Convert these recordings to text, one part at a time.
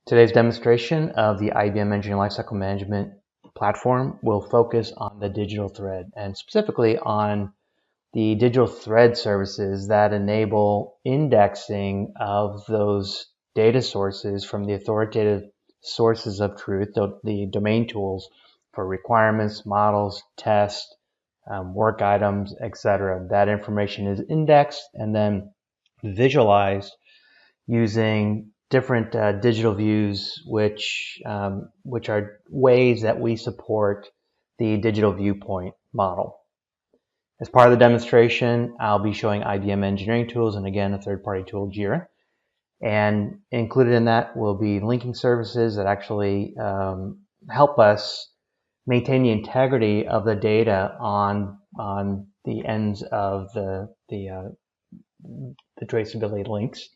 Today's demonstration of the IBM Engineering Lifecycle Management platform will focus on the digital thread and specifically on the digital thread services that enable indexing of those data sources from the authoritative sources of truth, the domain tools for requirements, models, tests, work items, etc. That information is indexed and then visualized using different digital views, which are ways that we support the digital viewpoint model. As part of the demonstration, I'll be showing IBM engineering tools and again a third-party tool, Jira. And included in that will be linking services that actually help us maintain the integrity of the data on the ends of the traceability links.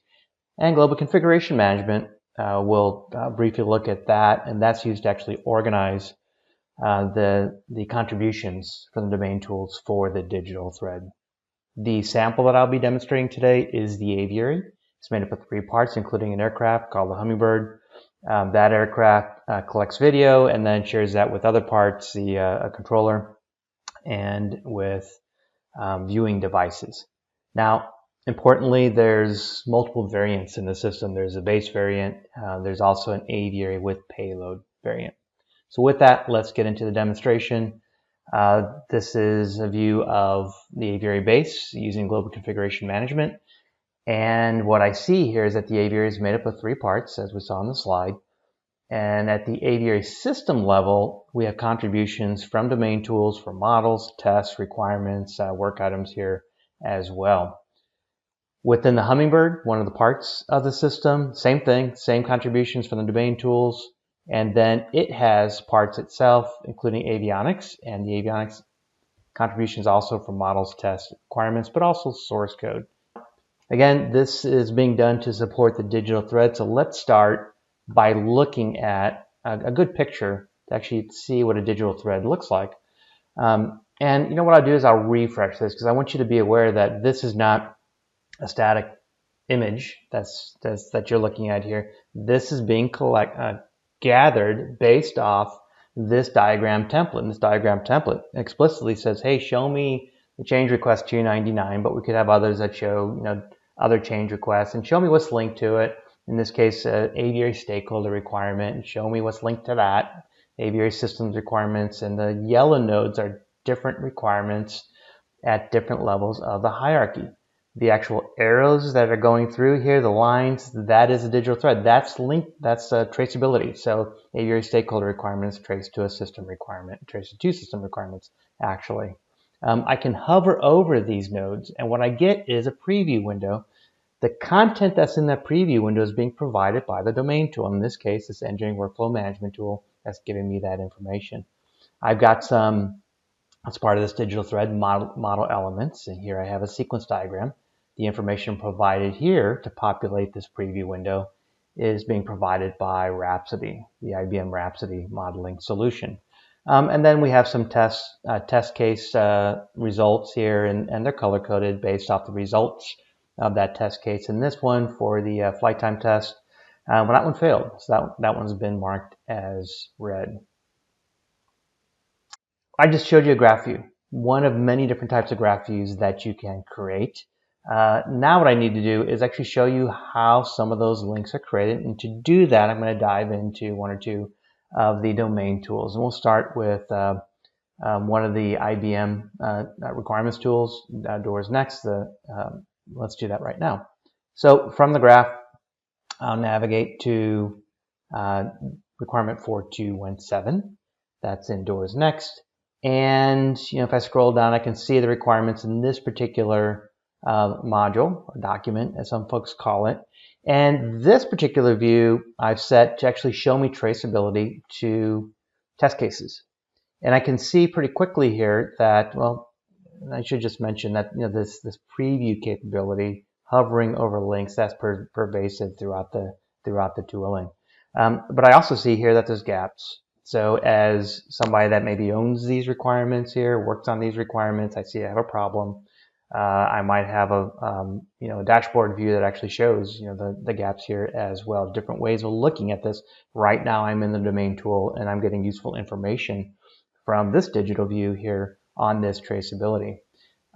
And global configuration management, we'll briefly look at that, and that's used to actually organize the contributions from the domain tools for the digital thread. The sample that I'll be demonstrating today is the Aviary. It's made up of 3 parts, including an aircraft called the Hummingbird. That aircraft collects video and then shares that with other parts, a controller, and with viewing devices. Now, importantly, there's multiple variants in the system. There's a base variant. There's also an Aviary with payload variant. So with that, let's get into the demonstration. This is a view of the Aviary base using global configuration management. And what I see here is that the Aviary is made up of 3 parts, as we saw on the slide. And at the Aviary system level, we have contributions from domain tools for models, tests, requirements, work items here as well. Within the Hummingbird, one of the parts of the system, same thing, same contributions from the domain tools, and then it has parts itself, including avionics, and the avionics contributions also from models, tests, requirements, but also source code. Again, this is being done to support the digital thread, so let's start by looking at a good picture to actually see what a digital thread looks like. And you know what I'll do is I'll refresh this because I want you to be aware that this is not a static image that you're looking at here. This is being gathered based off this diagram template. And this diagram template explicitly says, hey, show me the change request 299, but we could have others that show other change requests, and show me what's linked to it. In this case, Aviary stakeholder requirement, and show me what's linked to that. Aviary systems requirements, and the yellow nodes are different requirements at different levels of the hierarchy. The actual arrows that are going through here, the lines, that is a digital thread. That's linked, that's traceability. So Aviary stakeholder requirements trace to a system requirement, trace to 2 system requirements, actually. I can hover over these nodes, and what I get is a preview window. The content that's in that preview window is being provided by the domain tool. In this case, this engineering workflow management tool that's giving me that information. I've got some, as part of this digital thread, model elements, and here I have a sequence diagram. The information provided here to populate this preview window is being provided by Rhapsody, the IBM Rhapsody modeling solution. And then we have some test case results here, and they're color-coded based off the results of that test case. In this one, for the flight time test, well, that one failed, so that one's been marked as red. I just showed you a graph view, one of many different types of graph views that you can create. Now what I need to do is actually show you how some of those links are created, and to do that, I'm going to dive into 1 or 2 of the domain tools. And we'll start with one of the IBM requirements tools, Doors Next. Let's do that right now. So from the graph, I'll navigate to requirement 4217. That's in Doors Next. And if I scroll down, I can see the requirements in this particular module, or document, as some folks call it. And this particular view I've set to actually show me traceability to test cases. And I can see pretty quickly here that, well, I should just mention that this preview capability, hovering over links, that's pervasive throughout the tooling. But I also see here that there's gaps. So as somebody that maybe owns these requirements here, works on these requirements, I see I have a problem. I might have a dashboard view that actually shows the gaps here as well. Different ways of looking at this. Right now I'm in the domain tool and I'm getting useful information from this digital view here on this traceability.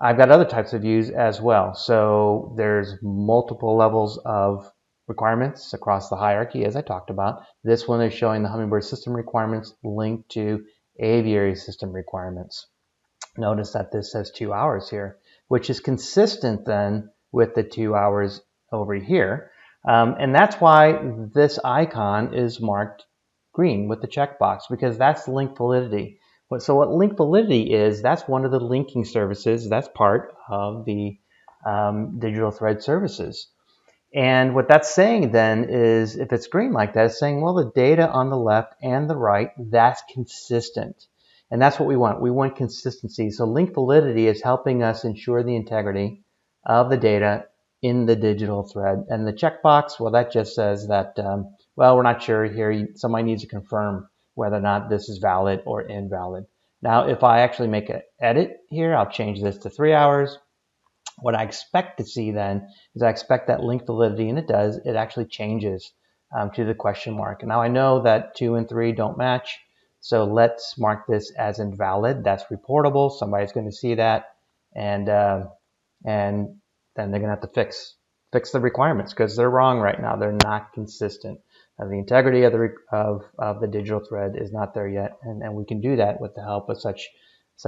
I've got other types of views as well. So there's multiple levels of requirements across the hierarchy, as I talked about. This one is showing the Hummingbird system requirements linked to aviary system requirements. Notice that this says 2 hours here, which is consistent then with the 2 hours over here. And that's why this icon is marked green with the checkbox, because that's link validity. So what link validity is, that's one of the linking services. That's part of the digital thread services. And what that's saying then is, if it's green like that, it's saying, well, the data on the left and the right, that's consistent. And that's what we want. We want consistency. So link validity is helping us ensure the integrity of the data in the digital thread. And the checkbox, well, that just says that, well, we're not sure here. Somebody needs to confirm whether or not this is valid or invalid. Now, if I actually make an edit here, I'll change this to 3 hours. What I expect to see then is I expect that link validity, and it does, it actually changes to the question mark. And now I know that 2 and 3 don't match, so let's mark this as invalid. That's reportable. Somebody's going to see that, and then they're going to have to fix the requirements because they're wrong right now. They're not consistent. The integrity of the digital thread is not there yet, and we can do that with the help of such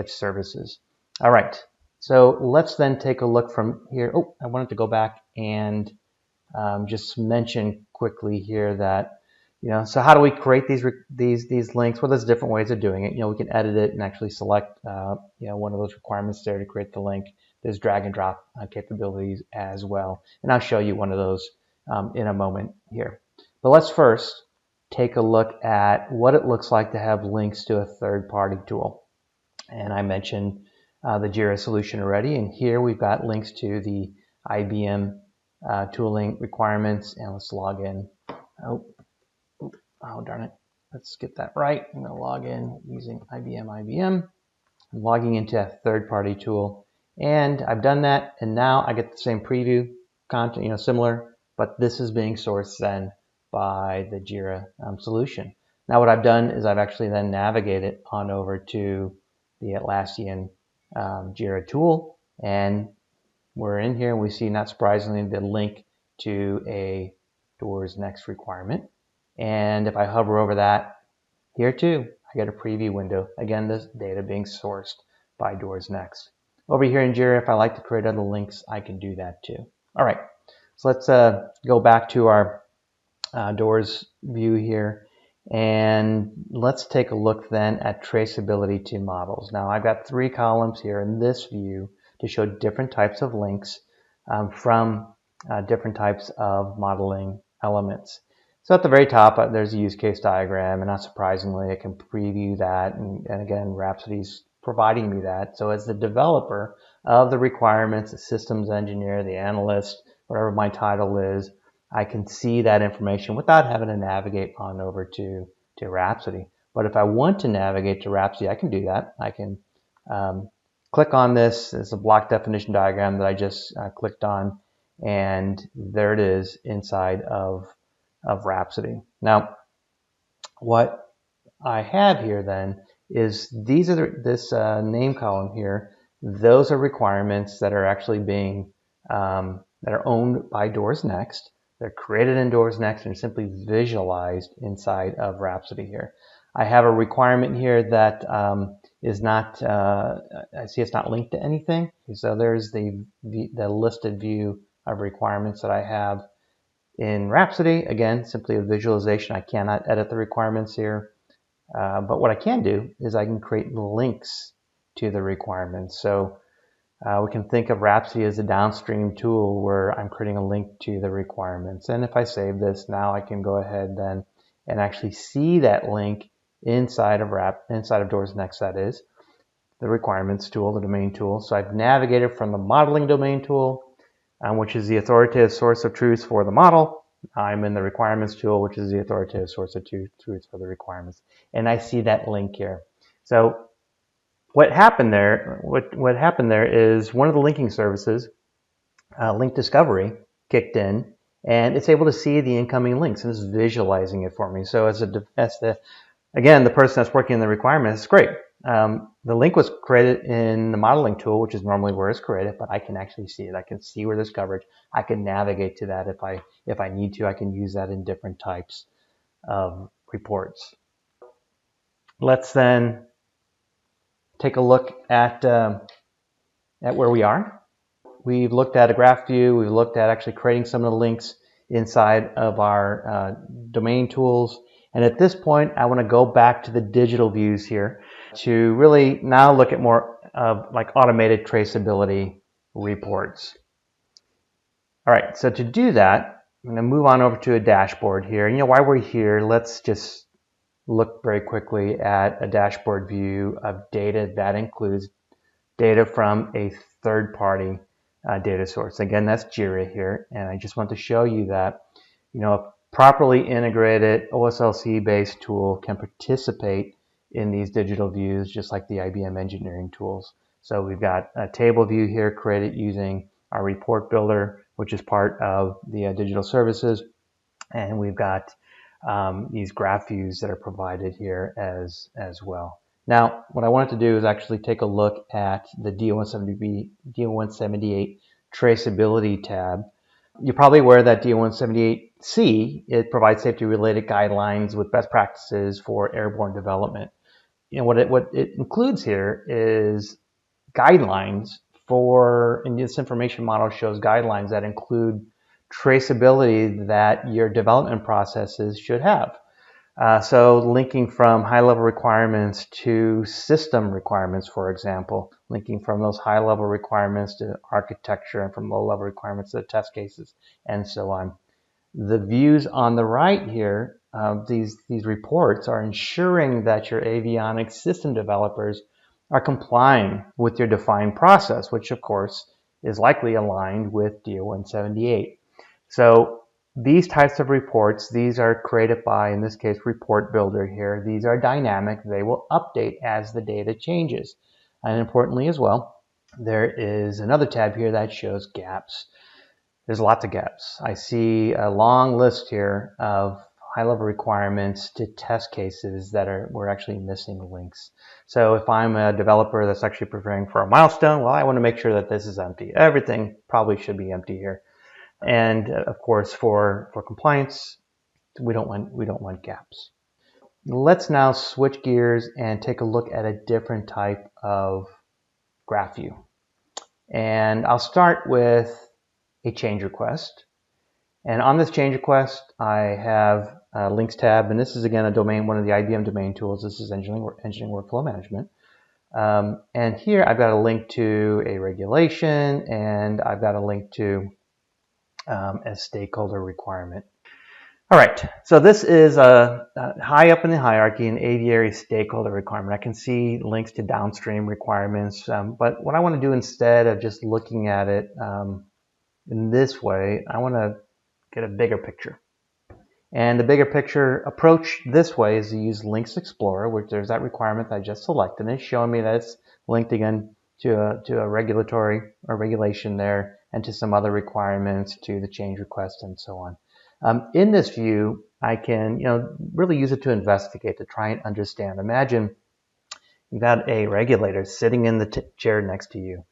services. All right. So let's then take a look from here. Oh, I wanted to go back and just mention quickly here that, so how do we create these links? Well, there's different ways of doing it. We can edit it and actually select, one of those requirements there to create the link. There's drag and drop capabilities as well. And I'll show you one of those in a moment here. But let's first take a look at what it looks like to have links to a third-party tool. And I mentioned the Jira solution already, and here we've got links to the IBM tooling requirements, and let's log in. Oh, darn it. Let's get that right. I'm going to log in using IBM. I'm logging into a third-party tool, and I've done that, and now I get the same preview content, similar, but this is being sourced then by the Jira solution. Now what I've done is I've actually then navigated on over to the Atlassian Jira tool, and we're in here and we see, not surprisingly, the link to a Doors Next requirement. And if I hover over that, here too, I get a preview window. Again, this data being sourced by Doors Next. Over here in Jira, if I like to create other links, I can do that too. All right, so let's go back to our Doors view here. And let's take a look then at traceability to models. Now I've got 3 columns here in this view to show different types of links from different types of modeling elements. So at the very top, there's a use case diagram, and not surprisingly, I can preview that. And again, Rhapsody's providing me that. So as the developer of the requirements, the systems engineer, the analyst, whatever my title is, I can see that information without having to navigate on over to Rhapsody. But if I want to navigate to Rhapsody, I can do that. I can click on this. It's a block definition diagram that I just clicked on, and there it is inside of Rhapsody. Now, what I have here then is this name column here. Those are requirements that are actually being that are owned by Doors Next. They're created in Doors Next and simply visualized inside of Rhapsody here. I have a requirement here that is not, I see it's not linked to anything. So there's the listed view of requirements that I have in Rhapsody. Again, simply a visualization. I cannot edit the requirements here. But what I can do is I can create links to the requirements. So we can think of Rhapsody as a downstream tool where I'm creating a link to the requirements. And if I save this, now I can go ahead then and actually see that link inside of Doors Next, that is, the requirements tool, the domain tool. So I've navigated from the modeling domain tool, which is the authoritative source of truth for the model. I'm in the requirements tool, which is the authoritative source of truth for the requirements. And I see that link here. So what happened there? What happened there is one of the linking services, Link Discovery, kicked in, and it's able to see the incoming links and it's visualizing it for me. So again, the person that's working in the requirements, it's great. The link was created in the modeling tool, which is normally where it's created, but I can actually see it. I can see where there's coverage. I can navigate to that if I need to. I can use that in different types of reports. Let's then take a look at where we are. We've looked at a graph view. We've looked at actually creating some of the links inside of our domain tools. And at this point, I want to go back to the digital views here to really now look at more of like automated traceability reports. All right, so to do that, I'm going to move on over to a dashboard here. And while we're here, let's just look very quickly at a dashboard view of data that includes data from a third-party data source. Again, that's Jira here, and I just want to show you that a properly integrated OSLC-based tool can participate in these digital views just like the IBM engineering tools. So we've got a table view here created using our report builder, which is part of the digital services, and we've got these graph views that are provided here as well. Now, what I wanted to do is actually take a look at the DO-178 traceability tab. You're probably aware that DO-178C, it provides safety-related guidelines with best practices for airborne development. What it includes here is guidelines and this information model shows guidelines that include traceability that your development processes should have. So linking from high-level requirements to system requirements, for example, linking from those high-level requirements to architecture and from low-level requirements to test cases, and so on. The views on the right here, these reports are ensuring that your avionics system developers are complying with your defined process, which of course is likely aligned with DO-178. So these types of reports, these are created by, in this case, Report Builder here. These are dynamic. They will update as the data changes. And importantly as well, there is another tab here that shows gaps. There's lots of gaps. I see a long list here of high-level requirements to test cases that we're actually missing links. So if I'm a developer that's actually preparing for a milestone, well, I want to make sure that this is empty. Everything probably should be empty here. And of course, for compliance, we don't want gaps. Let's now switch gears and take a look at a different type of graph view. And I'll start with a change request. And on this change request, I have a links tab, and this is again one of the IBM domain tools. This is engineering workflow management. And here I've got a link to a regulation, and I've got a link to a stakeholder requirement. All right, so this is high up in the hierarchy, an aviary stakeholder requirement. I can see links to downstream requirements, but what I want to do instead of just looking at it in this way, I want to get a bigger picture. And the bigger picture approach this way is to use Links Explorer, which there's that requirement that I just selected, and it's showing me that it's linked again to a regulatory or regulation there, and to some other requirements, to the change request, and so on. In this view, I can really use it to investigate, to try and understand. Imagine you've got a regulator sitting in the chair next to you,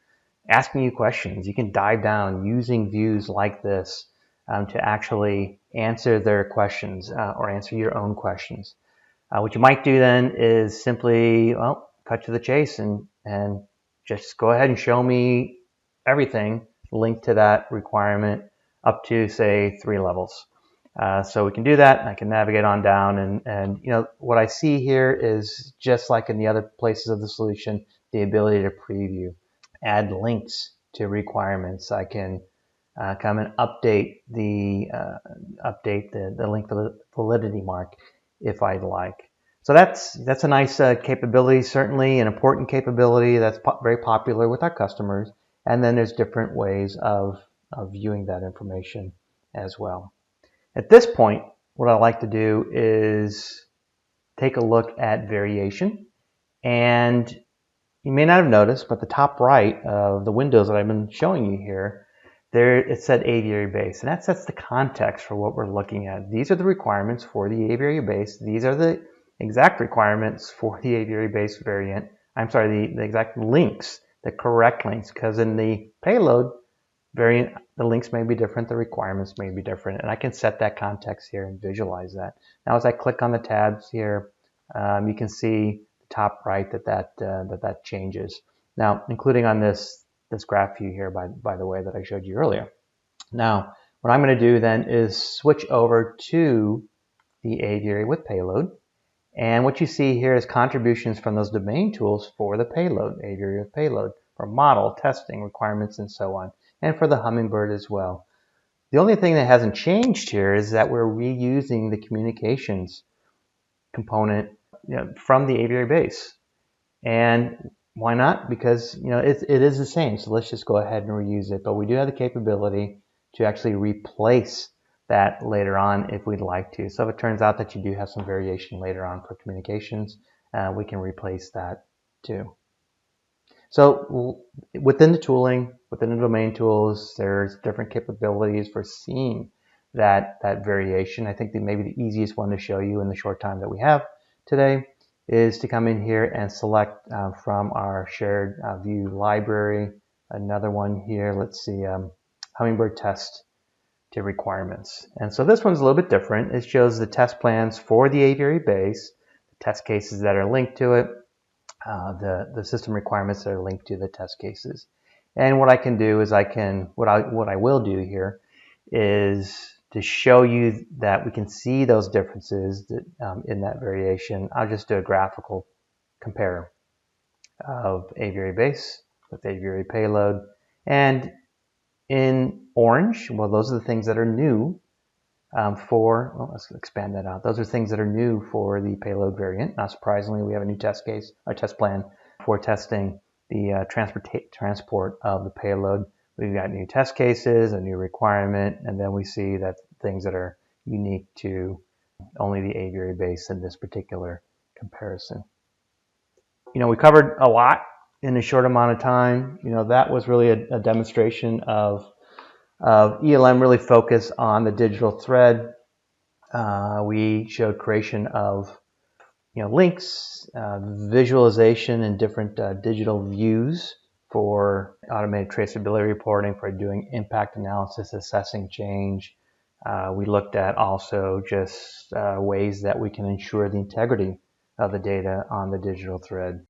asking you questions. You can dive down using views like this to actually answer their questions or answer your own questions. What you might do then is simply, cut to the chase and just go ahead and show me everything linked to that requirement up to, say, 3 levels. So we can do that, and I can navigate on down, and what I see here is just like in the other places of the solution, the ability to preview, add links to requirements. I can come and update the link validity mark if I'd like. So that's a nice capability, certainly an important capability that's very popular with our customers. And then there's different ways of viewing that information as well. At this point, what I like to do is take a look at variation. And you may not have noticed, but the top right of the windows that I've been showing you here, there it said aviary base, and that sets the context for what we're looking at. These are the requirements for the aviary base. These are the exact requirements for the aviary base variant. I'm sorry, the exact links, the correct links, because in the payload variant, the links may be different, the requirements may be different, and I can set that context here and visualize that. Now, as I click on the tabs here, you can see the top right that changes. Now, including on this graph view here, by the way, that I showed you earlier. Now, what I'm going to do then is switch over to the aviary with payload. And what you see here is contributions from those domain tools for the payload, aviary with payload, for model, testing, requirements, and so on, and for the Hummingbird as well. The only thing that hasn't changed here is that we're reusing the communications component from the aviary base. And why not? Because it is the same, so let's just go ahead and reuse it. But we do have the capability to actually replace that later on if we'd like to. So if it turns out that you do have some variation later on for communications, we can replace that too. So within the tooling, within the domain tools, there's different capabilities for seeing that variation. I think that maybe the easiest one to show you in the short time that we have today is to come in here and select from our shared view library. Another one here, let's see, Hummingbird test to requirements. And so this one's a little bit different. It shows the test plans for the aviary base, the test cases that are linked to it, the system requirements that are linked to the test cases. And what I can do is what I will do here is to show you that we can see those differences in that variation. I'll just do a graphical compare of aviary base with aviary payload. And in orange, well, those are the things that are new let's expand that out. Those are things that are new for the payload variant. Not surprisingly, we have a new test case, or test plan for testing the transport of the payload. We've got new test cases, a new requirement, and then we see that things that are unique to only the aviary base in this particular comparison. We covered a lot in a short amount of time. That was really a demonstration of ELM really focused on the digital thread. We showed creation of links, visualization in different digital views for automated traceability reporting, for doing impact analysis, assessing change. We looked at also just ways that we can ensure the integrity of the data on the digital thread.